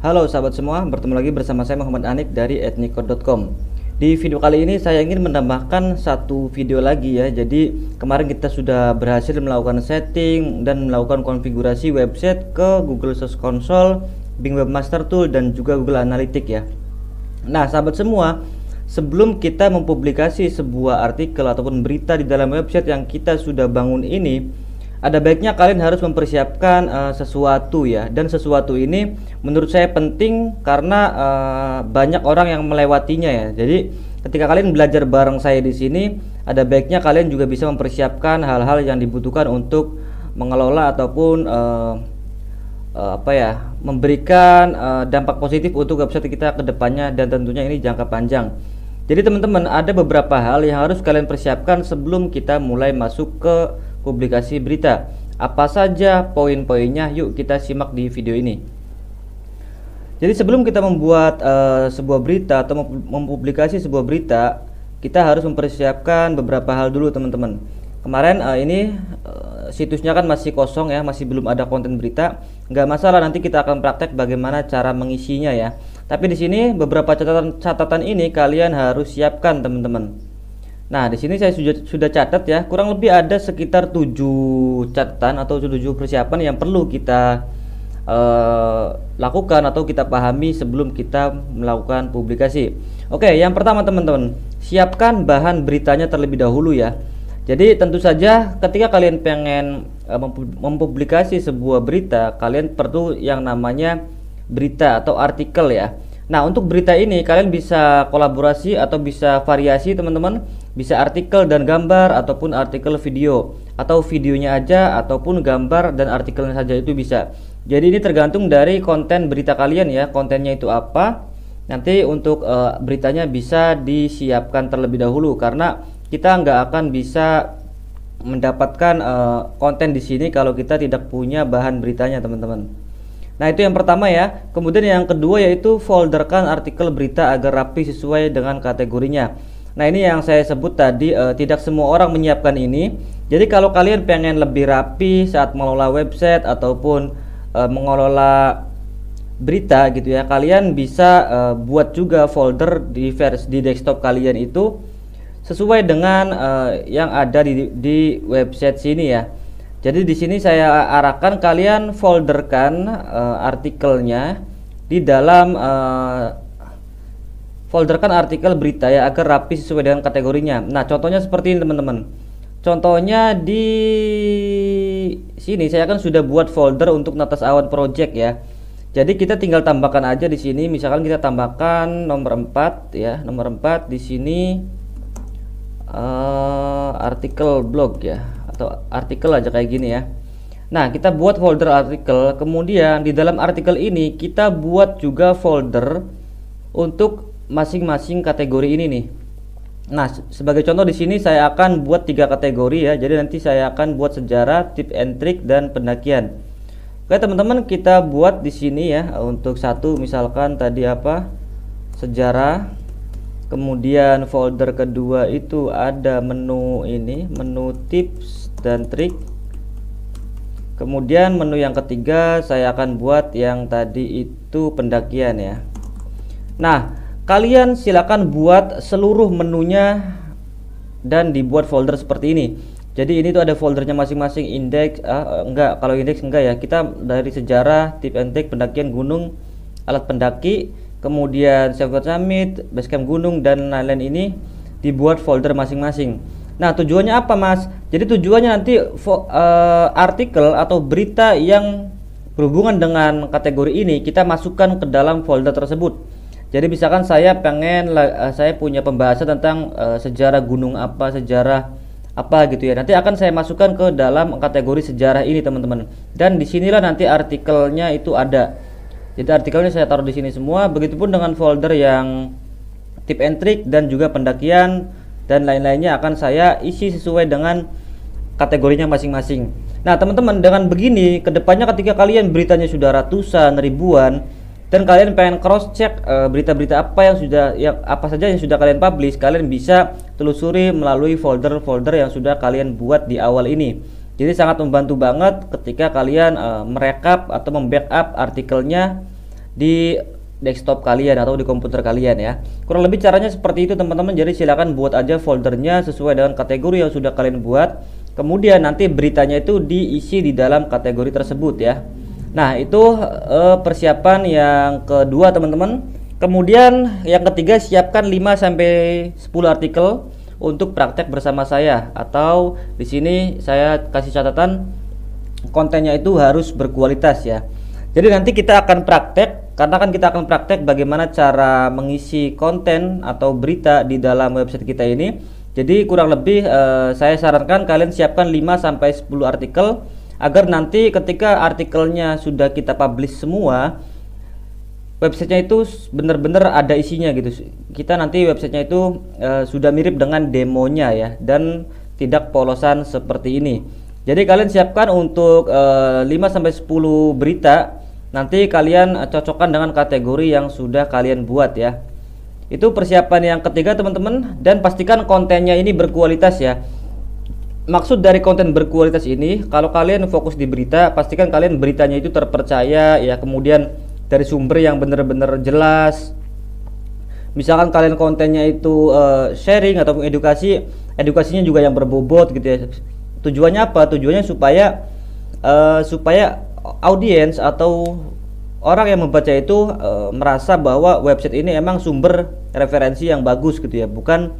Halo sahabat semua, bertemu lagi bersama saya Muhammad Anik dari etnikot.com. Di video kali ini saya ingin menambahkan satu video lagi ya. Jadi kemarin kita sudah berhasil melakukan setting dan melakukan konfigurasi website ke Google Search Console, Bing Webmaster Tool dan juga Google Analytics ya. Nah sahabat semua, sebelum kita mempublikasi sebuah artikel ataupun berita di dalam website yang kita sudah bangun ini, ada baiknya kalian harus mempersiapkan sesuatu ya, dan sesuatu ini menurut saya penting karena banyak orang yang melewatinya ya. Jadi ketika kalian belajar bareng saya di sini, ada baiknya kalian juga bisa mempersiapkan hal-hal yang dibutuhkan untuk mengelola ataupun memberikan dampak positif untuk website kita ke depannya, dan tentunya ini jangka panjang. Jadi teman-teman, ada beberapa hal yang harus kalian persiapkan sebelum kita mulai masuk ke publikasi berita. Apa saja poin-poinnya? Yuk kita simak di video ini. Jadi sebelum kita membuat sebuah berita atau mempublikasi sebuah berita, kita harus mempersiapkan beberapa hal dulu teman-teman. Kemarin ini situsnya kan masih kosong ya, masih belum ada konten berita. Nggak masalah, nanti kita akan praktek bagaimana cara mengisinya ya. Tapi di sini beberapa catatan ini kalian harus siapkan teman-teman. Nah, di sini saya sudah catat ya, kurang lebih ada sekitar 7 catatan atau 7 persiapan yang perlu kita lakukan atau kita pahami sebelum kita melakukan publikasi. Oke, yang pertama teman-teman, siapkan bahan beritanya terlebih dahulu ya. Jadi tentu saja ketika kalian pengen mempublikasi sebuah berita, kalian perlu yang namanya berita atau artikel ya. Nah, untuk berita ini kalian bisa kolaborasi atau bisa variasi teman-teman. Bisa artikel dan gambar ataupun artikel video, atau videonya aja ataupun gambar dan artikelnya saja itu bisa. Jadi ini tergantung dari konten berita kalian ya, kontennya itu apa. Nanti untuk beritanya bisa disiapkan terlebih dahulu karena kita nggak akan bisa mendapatkan konten di sini kalau kita tidak punya bahan beritanya teman-teman. Nah, itu yang pertama ya. Kemudian yang kedua yaitu folderkan artikel berita agar rapi sesuai dengan kategorinya. Nah, ini yang saya sebut tadi, tidak semua orang menyiapkan ini. Jadi kalau kalian pengen lebih rapi saat mengelola website ataupun mengelola berita gitu ya, kalian bisa buat juga folder di desktop kalian itu sesuai dengan yang ada di website sini ya. Jadi di sini saya arahkan kalian folderkan artikelnya di dalam folderkan artikel berita ya agar rapi sesuai dengan kategorinya. Nah, contohnya seperti ini teman-teman. Contohnya di sini saya kan sudah buat folder untuk Natas Awan Project ya. Jadi kita tinggal tambahkan aja di sini. Misalkan kita tambahkan nomor 4 ya, nomor 4 di sini artikel blog ya, atau artikel aja kayak gini ya. Nah, kita buat folder artikel, kemudian di dalam artikel ini kita buat juga folder untuk masing-masing kategori ini nih. Nah, sebagai contoh di sini saya akan buat 3 kategori ya. Jadi nanti saya akan buat sejarah, tip and trick dan pendakian. Oke teman-teman, kita buat di sini ya. Untuk satu misalkan tadi apa? Sejarah. Kemudian folder kedua itu ada menu ini, menu tips dan trik. Kemudian menu yang ketiga saya akan buat yang tadi itu pendakian ya. Nah, kalian silakan buat seluruh menunya dan dibuat folder seperti ini. Jadi ini tuh ada foldernya masing-masing, indeks enggak, kalau indeks enggak ya. Kita dari sejarah, tip and trick, pendakian gunung, alat pendaki, kemudian Selfie Summit, basecamp gunung dan lain-lain ini dibuat folder masing-masing. Nah, tujuannya apa Mas? Jadi tujuannya nanti artikel atau berita yang berhubungan dengan kategori ini kita masukkan ke dalam folder tersebut. Jadi misalkan saya pengen saya punya pembahasan tentang sejarah gunung apa, sejarah apa gitu ya. Nanti akan saya masukkan ke dalam kategori sejarah ini teman-teman. Dan disinilah nanti artikelnya itu ada. Jadi artikelnya saya taruh di sini semua. Begitupun dengan folder yang tip and trick dan juga pendakian dan lain-lainnya akan saya isi sesuai dengan kategorinya masing-masing. Nah teman-teman, dengan begini kedepannya ketika kalian beritanya sudah ratusan, ribuan, dan kalian pengen cross check berita-berita apa saja yang sudah kalian publish, kalian bisa telusuri melalui folder-folder yang sudah kalian buat di awal ini. Jadi sangat membantu banget ketika kalian merekap atau membackup artikelnya di desktop kalian atau di komputer kalian ya. Kurang lebih caranya seperti itu teman-teman. Jadi silakan buat aja foldernya sesuai dengan kategori yang sudah kalian buat. Kemudian nanti beritanya itu diisi di dalam kategori tersebut ya. Nah, itu persiapan yang kedua teman-teman. Kemudian yang ketiga, siapkan 5 sampai 10 artikel untuk praktek bersama saya, atau di sini saya kasih catatan kontennya itu harus berkualitas ya. Jadi nanti kita akan praktek, karena kan kita akan praktek bagaimana cara mengisi konten atau berita di dalam website kita ini. Jadi kurang lebih saya sarankan kalian siapkan 5 sampai 10 artikel agar nanti ketika artikelnya sudah kita publish semua, websitenya itu benar-benar ada isinya gitu. Kita nanti websitenya itu sudah mirip dengan demonya ya, dan tidak polosan seperti ini. Jadi kalian siapkan untuk 5 sampai 10 berita. Nanti kalian cocokkan dengan kategori yang sudah kalian buat ya. Itu persiapan yang ketiga teman-teman. Dan pastikan kontennya ini berkualitas ya. Maksud dari konten berkualitas ini, kalau kalian fokus di berita, pastikan kalian beritanya itu terpercaya ya. Kemudian dari sumber yang benar-benar jelas. Misalkan kalian kontennya itu sharing atau edukasi, edukasinya juga yang berbobot gitu ya. Tujuannya apa? Tujuannya supaya audiens atau orang yang membaca itu merasa bahwa website ini emang sumber referensi yang bagus gitu ya, bukan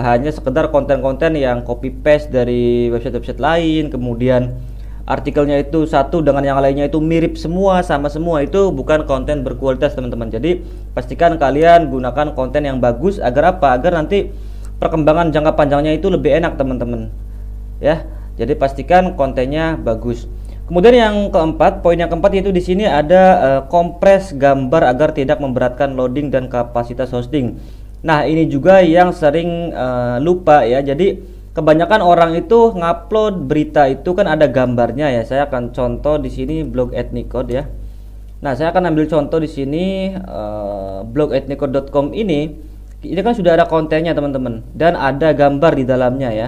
hanya sekedar konten-konten yang copy paste dari website-website lain, kemudian artikelnya itu satu dengan yang lainnya itu mirip semua, sama semua. Itu bukan konten berkualitas teman-teman. Jadi pastikan kalian gunakan konten yang bagus agar apa? Agar nanti perkembangan jangka panjangnya itu lebih enak teman-teman ya. Jadi pastikan kontennya bagus. Kemudian yang keempat, poin yang keempat itu di sini ada kompres gambar agar tidak memberatkan loading dan kapasitas hosting. Nah, ini juga yang sering lupa ya. Jadi kebanyakan orang itu ngupload berita itu kan ada gambarnya ya. Saya akan contoh di sini blog Ethnicode ya. Nah, saya akan ambil contoh di sini blog ethnicode.com ini kan sudah ada kontennya teman-teman, dan ada gambar di dalamnya ya.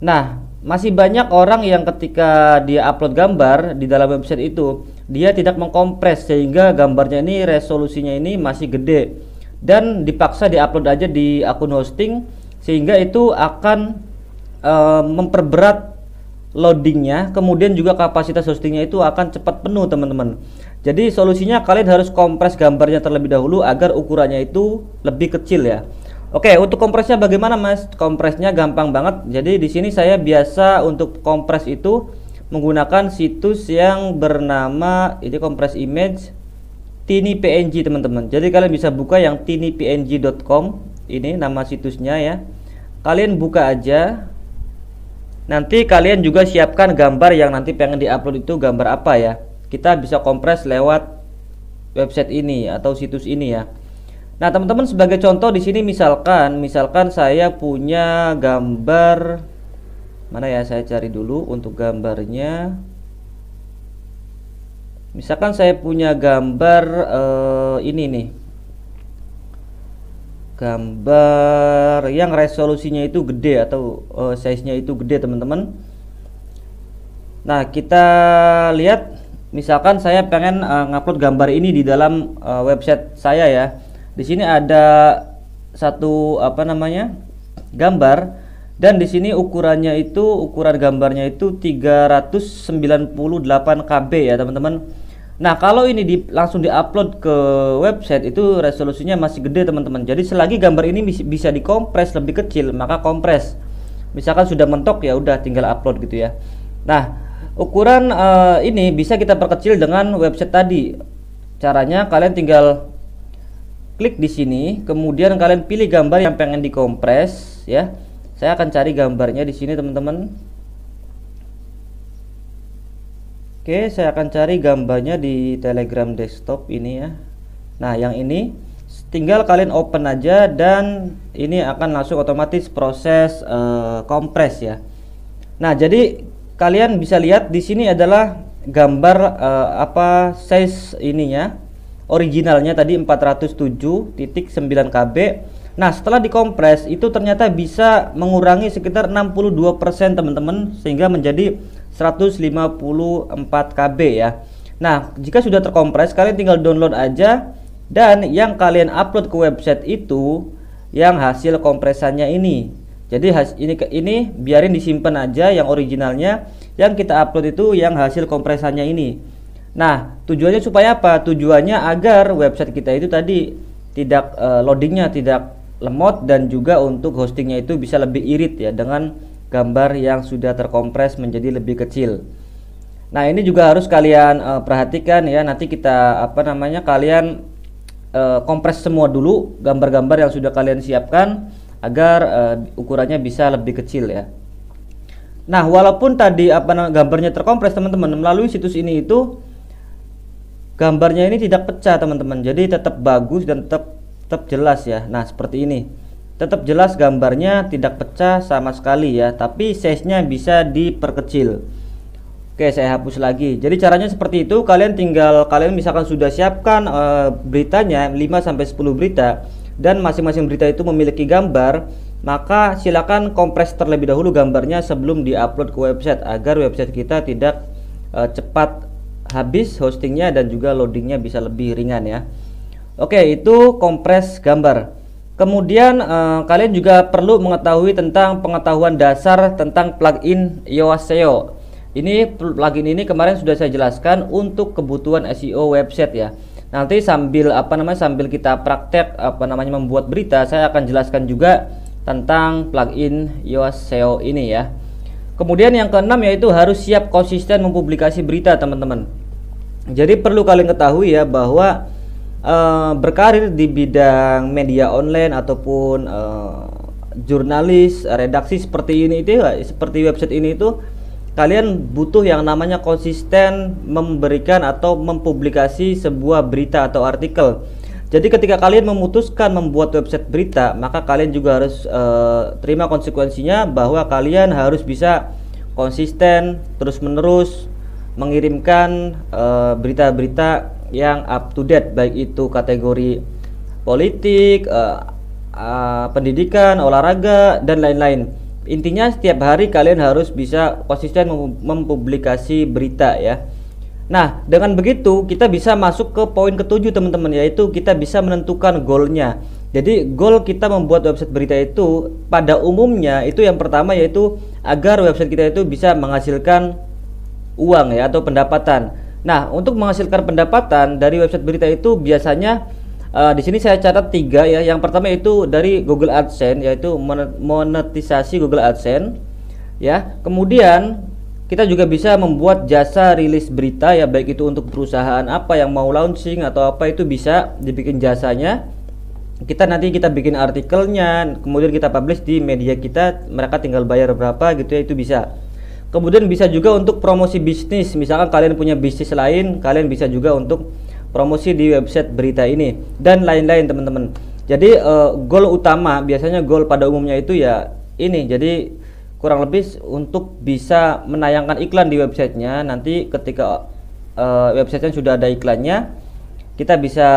Nah, masih banyak orang yang ketika dia upload gambar di dalam website itu, dia tidak mengkompres sehingga gambarnya ini resolusinya ini masih gede, dan dipaksa diupload aja di akun hosting, sehingga itu akan memperberat loadingnya, kemudian juga kapasitas hostingnya itu akan cepat penuh teman-teman. Jadi solusinya kalian harus kompres gambarnya terlebih dahulu agar ukurannya itu lebih kecil ya. Oke, untuk kompresnya bagaimana Mas? Kompresnya gampang banget. Jadi di sini saya biasa untuk kompres itu menggunakan situs yang bernama ini, kompres image tinypng teman-teman. Jadi kalian bisa buka yang tinypng.com, ini nama situsnya ya. Kalian buka aja. Nanti kalian juga siapkan gambar yang nanti pengen diupload itu gambar apa ya. Kita bisa kompres lewat website ini atau situs ini ya. Nah, teman-teman sebagai contoh di sini misalkan saya punya gambar, mana ya, saya cari dulu untuk gambarnya. Misalkan saya punya gambar ini nih. Gambar yang resolusinya itu gede atau size-nya itu gede, teman-teman. Nah, kita lihat misalkan saya pengen ngupload gambar ini di dalam website saya ya. Di sini ada satu gambar, dan di sini ukuran gambarnya itu 398 KB ya teman-teman. Nah, kalau ini langsung diupload ke website itu resolusinya masih gede teman-teman. Jadi selagi gambar ini bisa dikompres lebih kecil, maka kompres. Misalkan sudah mentok ya udah tinggal upload gitu ya. Nah, ukuran ini bisa kita perkecil dengan website tadi. Caranya kalian tinggal klik di sini, kemudian kalian pilih gambar yang pengen dikompres ya. Saya akan cari gambarnya di sini teman-teman. Oke, saya akan cari gambarnya di Telegram desktop ini ya. Nah, yang ini tinggal kalian open aja, dan ini akan langsung otomatis proses kompres ya. Nah, jadi kalian bisa lihat di sini adalah gambar size ininya. Originalnya tadi 407.9 KB. Nah, setelah dikompres itu ternyata bisa mengurangi sekitar 62% teman-teman, sehingga menjadi 154 KB ya. Nah, jika sudah terkompres, kalian tinggal download aja, dan yang kalian upload ke website itu yang hasil kompresannya ini. Jadi ini biarin disimpan aja yang originalnya, yang kita upload itu yang hasil kompresannya ini. Nah, tujuannya supaya apa? Tujuannya agar website kita itu tadi tidak loadingnya tidak lemot, dan juga untuk hostingnya itu bisa lebih irit ya, dengan gambar yang sudah terkompres menjadi lebih kecil. Nah, ini juga harus kalian perhatikan ya. Nanti kita kalian kompres semua dulu gambar-gambar yang sudah kalian siapkan agar ukurannya bisa lebih kecil ya. Nah, walaupun tadi gambarnya terkompres teman-teman, melalui situs ini itu gambarnya ini tidak pecah teman-teman. Jadi tetap bagus dan tetap jelas ya. Nah, seperti ini. Tetap jelas gambarnya, tidak pecah sama sekali ya, tapi size-nya bisa diperkecil. Oke, saya hapus lagi. Jadi caranya seperti itu. Kalian misalkan sudah siapkan beritanya 5-10 berita, dan masing-masing berita itu memiliki gambar, maka silakan kompres terlebih dahulu gambarnya sebelum diupload ke website, agar website kita tidak cepat habis hostingnya dan juga loadingnya bisa lebih ringan ya. Oke, itu kompres gambar. Kemudian kalian juga perlu mengetahui tentang pengetahuan dasar tentang plugin Yoast SEO. Ini plugin ini kemarin sudah saya jelaskan untuk kebutuhan SEO website ya. Nanti sambil sambil kita praktek membuat berita, saya akan jelaskan juga tentang plugin Yoast SEO ini ya. Kemudian yang keenam yaitu harus siap konsisten mempublikasi berita teman-teman. Jadi perlu kalian ketahui ya bahwa berkarir di bidang media online ataupun jurnalis, redaksi seperti website ini itu kalian butuh yang namanya konsisten memberikan atau mempublikasi sebuah berita atau artikel. Jadi ketika kalian memutuskan membuat website berita, maka kalian juga harus terima konsekuensinya, bahwa kalian harus bisa konsisten terus-menerus mengirimkan berita-berita yang up to date, baik itu kategori politik, pendidikan, olahraga, dan lain-lain. Intinya setiap hari kalian harus bisa konsisten mempublikasi berita ya. Nah, dengan begitu kita bisa masuk ke poin ketujuh teman-teman, yaitu kita bisa menentukan goalnya. Jadi goal kita membuat website berita itu pada umumnya itu yang pertama yaitu agar website kita itu bisa menghasilkan uang ya, atau pendapatan. Nah, untuk menghasilkan pendapatan dari website berita itu biasanya di sini saya catat 3 ya. Yang pertama itu dari Google AdSense, yaitu monetisasi Google AdSense ya. Kemudian kita juga bisa membuat jasa rilis berita ya, baik itu untuk perusahaan apa yang mau launching atau apa, itu bisa dibikin jasanya. Nanti kita bikin artikelnya, kemudian kita publish di media kita, mereka tinggal bayar berapa gitu ya, itu bisa. Kemudian bisa juga untuk promosi bisnis, misalkan kalian punya bisnis lain, kalian bisa juga untuk promosi di website berita ini dan lain-lain teman-teman. Jadi goal utama biasanya, goal pada umumnya itu ya ini, jadi kurang lebih untuk bisa menayangkan iklan di websitenya. Nanti ketika websitenya sudah ada iklannya, kita bisa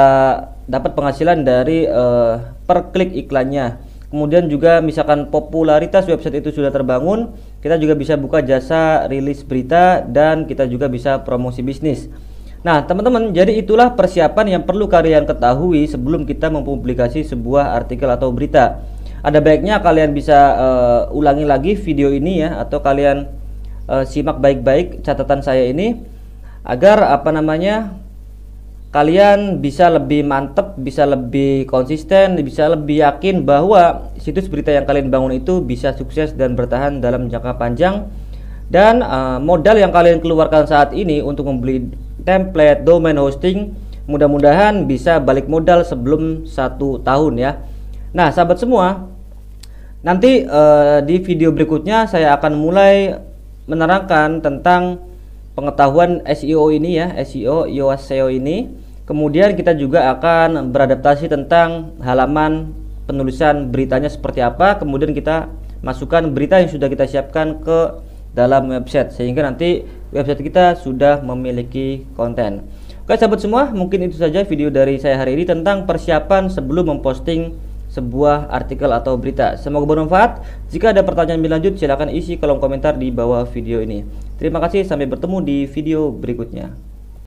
dapat penghasilan dari per klik iklannya. Kemudian juga misalkan popularitas website itu sudah terbangun, kita juga bisa buka jasa rilis berita dan kita juga bisa promosi bisnis. Nah teman-teman, jadi itulah persiapan yang perlu kalian ketahui sebelum kita mempublikasi sebuah artikel atau berita. Ada baiknya kalian bisa ulangi lagi video ini ya, atau kalian simak baik-baik catatan saya ini, agar kalian bisa lebih mantep, bisa lebih konsisten, bisa lebih yakin bahwa situs berita yang kalian bangun itu bisa sukses dan bertahan dalam jangka panjang. Dan modal yang kalian keluarkan saat ini untuk membeli template, domain hosting, mudah-mudahan bisa balik modal sebelum 1 tahun ya. Nah sahabat semua, nanti di video berikutnya saya akan mulai menerangkan tentang pengetahuan SEO ini ya, SEO Yoast SEO ini. Kemudian kita juga akan beradaptasi tentang halaman penulisan beritanya seperti apa, kemudian kita masukkan berita yang sudah kita siapkan ke dalam website, sehingga nanti website kita sudah memiliki konten. Oke sahabat semua, mungkin itu saja video dari saya hari ini tentang persiapan sebelum memposting sebuah artikel atau berita. Semoga bermanfaat. Jika ada pertanyaan lebih lanjut, silahkan isi kolom komentar di bawah video ini. Terima kasih, sampai bertemu di video berikutnya.